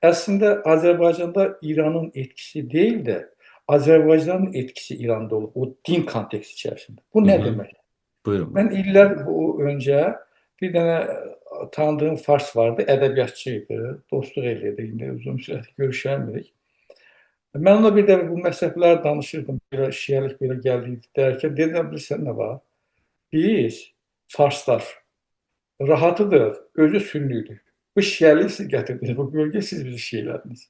Aslında Azerbaycan'da İran'ın etkisi değil de Azerbaycan'ın etkisi İran'da olur. O din konteksti içerisinde. Bu Hı ne hı. demek? Buyurun Ben buyurun. iller bu önce bir tane tanıdığım Fars vardı, edebiyatçıydı. Dostluq eləyirdi, indi uzun süre görüşəmirik. Ben ona bir de bu mezhepler danışırdım. Bir şiəlik belə gəldiydi derken dedim bilirsən ne var? Biz Farslar rahatıdır, özü sünnüydür. Bu şiəliyi siz gətirdiniz, bu bölge siz bizi şiələdiniz.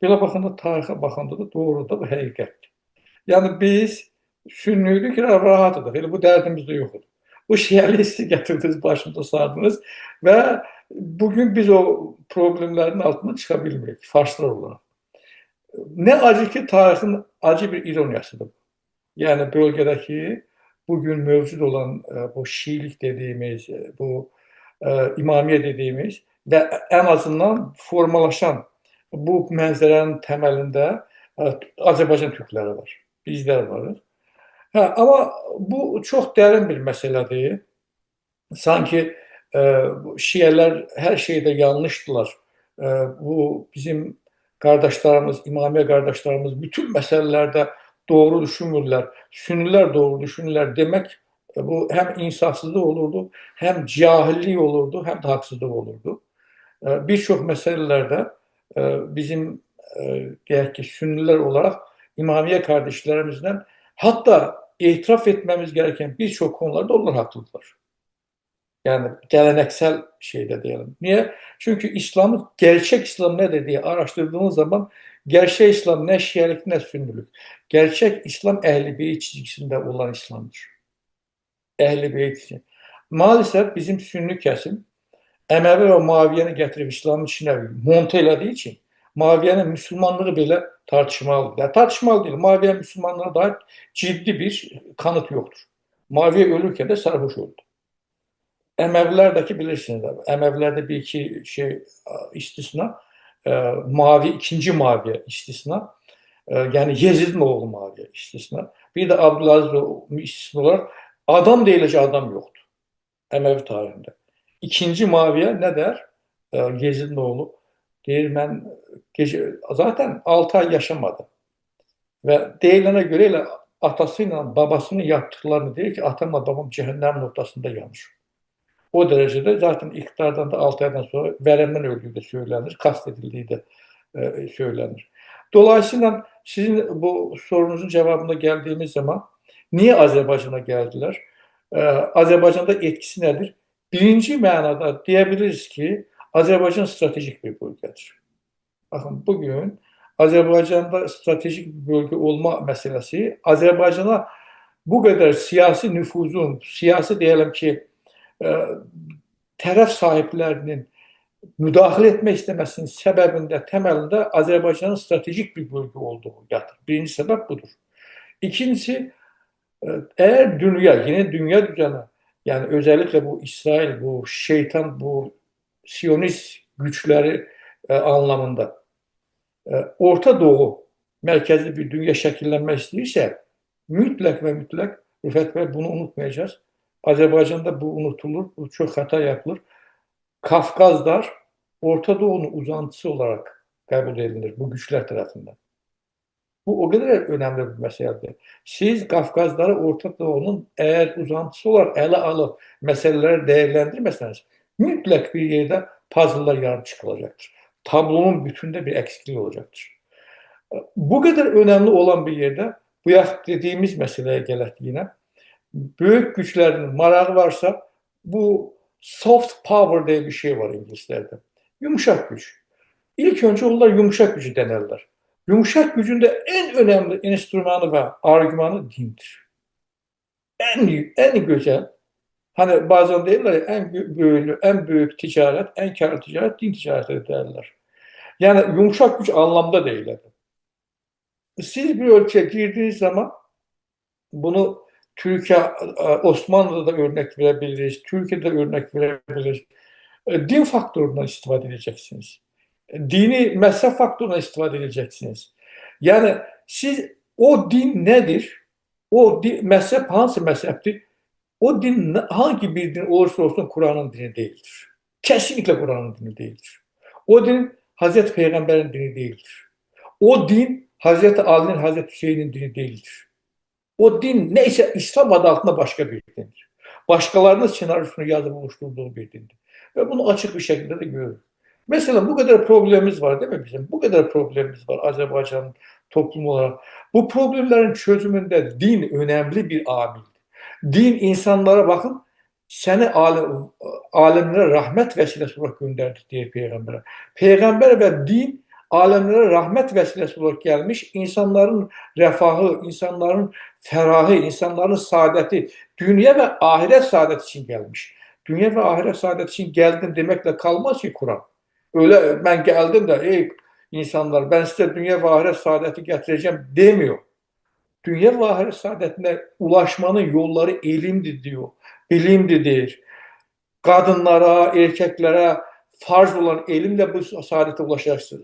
Belə baxanda, tarixə baxanda da doğru da bu həqiqətdir. Yəni biz sünnüydük, rahatydıq. Elə bu dərdimiz də yox idi. Bu şiəliyi siz gətirdiniz, başımıza sardınız və bugün biz o problemlərin altından çıxa bilmirik, farslar olaraq. Nə acı ki, tarixin acı bir ironiyasıdır. Yəni bölgədəki bugün mövcud olan bu Şiilik dediyimiz, bu İmamiye dediğimiz ve en azından formalaşan bu mənzərənin təməlində Azərbaycan türkləri var, bizlər varıq. Hə, amma bu çox dərin bir məsələdir. Sanki Şiələr hər şeydə yanlışdılar. Bu bizim qardaşlarımız, İmamiye qardaşlarımız bütün məsələlərdə doğru düşünmürlər. Sünnilər doğru düşünürlər demək bu hem insafsızlık olurdu, hem cahillik olurdu, hem de haksızlık olurdu. Birçok meselelerde bizim deyək ki, Sünniler olarak İmamiye kardeşlerimizden hatta itiraf etmemiz gereken birçok konularda onlar haklıdılar. Yani geleneksel şeyde diyelim. Niye? Çünkü İslam'ı, gerçek İslam nedir diye araştırdığımız zaman gerçek İslam ne Şiilik ne Sünnilik. Gerçek İslam Ehl-i Beyt çizgisinde olan İslam'dır. Ehl-i Beyt için. Maalesef bizim Sünni kesim Emevi ve Muaviye'ni getirip İslam'ın içine monte elədiği için Muaviye'nin Müslümanlığı bile tartışmalı. Yani tartışmalı değil. Muaviye Müslümanlığı dair ciddi bir kanıt yoktur. Muaviye ölürken de sarhoş oldu. Emevilerdeki bilirsiniz abi. Emevilerde bir iki şey istisna. İkinci Muaviye istisna. Yani Yezid'in oğlu Muaviye istisna. Bir de Abdülaziz istisna olarak adam deyiləcək adam yoktu Emevi tarihinde. İkinci Muaviye ne der? Yezid'in oğlu. Deyir ben zaten 6 ay yaşamadı. Ve deyilene göre atasıyla babasının yaptıklarını deyir ki atamla babam cehennem noktasında yanmış. O derecede zaten iktidardan da 6 aydan sonra veremden öldüğü de söylenir, kastedildiği de söylenir. Dolayısıyla sizin bu sorunuzun cevabına geldiğimiz zaman niye Azerbaycan'a geldiler? Azerbaycan'da etkisi nedir? Birinci manada diyebiliriz ki Azerbaycan stratejik bir bölgedir. Bakın bugün Azerbaycan'da stratejik bir bölge olma meselesi Azerbaycan'a bu kadar siyasi nüfuzun, siyasi diyelim ki e, tərəf sahiplərinin müdaxilə etmək istəməsinin səbəbində, təməlində Azərbaycanın stratejik bir bölgə olduğu yatır. Birinci səbəb budur. İkincisi, eğer dünya, yeni dünya düzeni, yani özellikle bu İsrail, bu şeytan, bu Siyonist güçleri anlamında Orta Doğu merkezli bir dünya şekillenmek istəyirsə, mütləq və mütləq Rüfət bəy bunu unutmayacağız. Azerbaycan'da bu unutulur, bu çok hata yapılır. Kafkazlar Orta Doğu'nun uzantısı olarak kabul edilir bu güçler tarafından. Bu o kadar önemli bir meseledir. Siz Kafkazları Orta Doğu'nun eğer uzantısı olarak ele alıp meseleleri değerlendirmezseniz mutlak bir yerde puzzle'lar yarım çıkılacaktır. Tablonun bütünde bir eksikliği olacaktır. Bu kadar önemli olan bir yerde bu dediğimiz meseleye gelek yine. Büyük güçlerin marağı varsa bu soft power diye bir şey var İngilizlerde. Yumuşak güç. İlk önce onlar yumuşak gücü denerler. Yumuşak gücün de en önemli enstrümanı ve argümanı dindir. En güzel, hani bazen derler ya en büyük ticaret, en karlı ticaret din ticareti derler. Yani yumuşak güç anlamda değil. Siz bir ölçüye girdiğiniz zaman bunu Türkiye, Osmanlı'da da örnek verebiliriz, Türkiye'de örnek verebiliriz. Din faktöründen istifade edeceksiniz. Dini mezhep faktöründen istifade edeceksiniz. Yani siz o din nedir? O din, mezhep hangi mezheptir? O din hangi bir din olursa olsun Kur'an'ın dini değildir. Kesinlikle Kur'an'ın dini değildir. O din Hazreti Peygamber'in dini değildir. O din Hazreti Ali'nin, Hazreti Hüseyin'in dini değildir. O din neyse İslam adı altında başka bir dindir. Başkalarının senaryosunu yazıp oluşturduğu bir dindir. Ve bunu açık bir şekilde de görüyoruz. Mesela bu kadar problemimiz var değil mi bizim? Bu kadar problemimiz var Azerbaycan'ın toplum olarak. Bu problemlerin çözümünde din önemli bir amil. Din insanlara bakın seni alemlere rahmet vesilesi olarak gönderdi diye peygambere. Peygamber ve din alemlere rahmet vesilesi olarak gelmiş. İnsanların refahı, insanların ferahı, insanların saadeti, dünya ve ahiret saadeti için gelmiş. Dünya ve ahiret saadeti için geldim demekle kalmaz ki Kur'an. Öyle ben geldim de ey insanlar ben size dünya ve ahiret saadeti getireceğim demiyor. Dünya ve ahiret saadetine ulaşmanın yolları elimdi diyor, bilimdidir. Kadınlara, erkeklere farz olan elimle bu saadete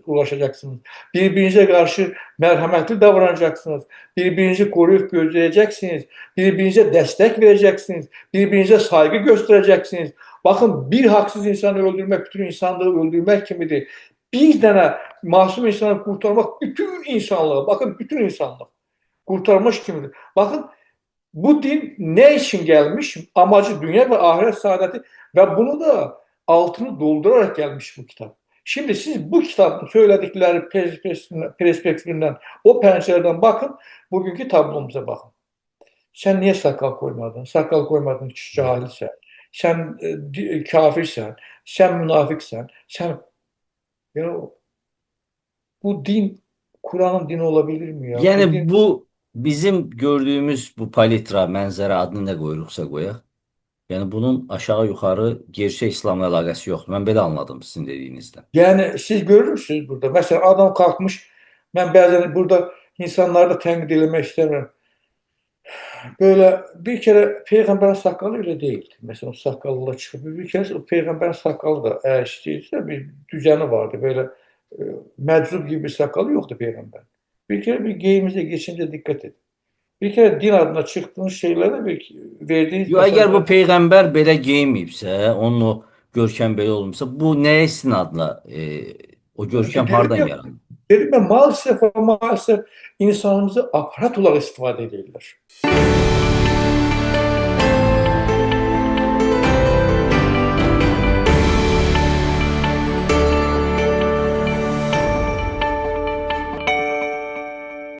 ulaşacaksınız. Birbirinize karşı merhametli davranacaksınız. Birbirinizi koruyup gözleyeceksiniz. Birbirinize destek vereceksiniz. Birbirinize saygı göstereceksiniz. Bakın bir haksız insanı öldürmek bütün insanlığı öldürmek kimidir. Bir tane masum insanı kurtarmak bütün insanlığı, bakın bütün insanlık kurtarmış kimidir. Bakın bu din ne için gelmiş? Amacı dünya ve ahiret saadeti ve bunu da altını doldurarak gelmiş bu kitap. Şimdi siz bu kitabın söyledikleri perspektifinden, o pencereden bakın, bugünkü tablomuza bakın. Sen niye sakal koymadın? Sakal koymadın cahilsen. Sen kafirsen, sen münafıksen, sen ya bu din Kur'an'ın dini olabilir mi ya? Bu Yani din bu bizim gördüğümüz bu palitra, mənzərə adını nə qoyuruqsa qoyaq. Yəni bunun aşağı yuxarı gerçək İslamla əlaqəsi yoxdur. Mən belə anladım sizin dediyinizdən. yani siz görür müsünüz burada? Mesela adam kalkmış, ben bazen burada insanları da tenkit etmek istemiyorum. Böyle bir kere peygamberin sakalı öyle değildi. Mesela o sakallı çıkıp bir kere o peygamberin sakalı da eğer isteyse bir düzeni vardı. Böyle e, meczup gibi bir sakalı yoktu peygamber. Bir kere bir geyimize geçince dikkat edin. Bir kere din adına çıktığınız şeylere bir verdiğiniz Yo, əgər bu mesajlar. peyğəmbər belə geyinməyibsə, onun o görkəm belə olmuşsa, bu nəyə istinadla o görkəm Dedim hardan ya, yarandı? dedim ya maalesef insanımızı aparat olarak istifade ediyorlar.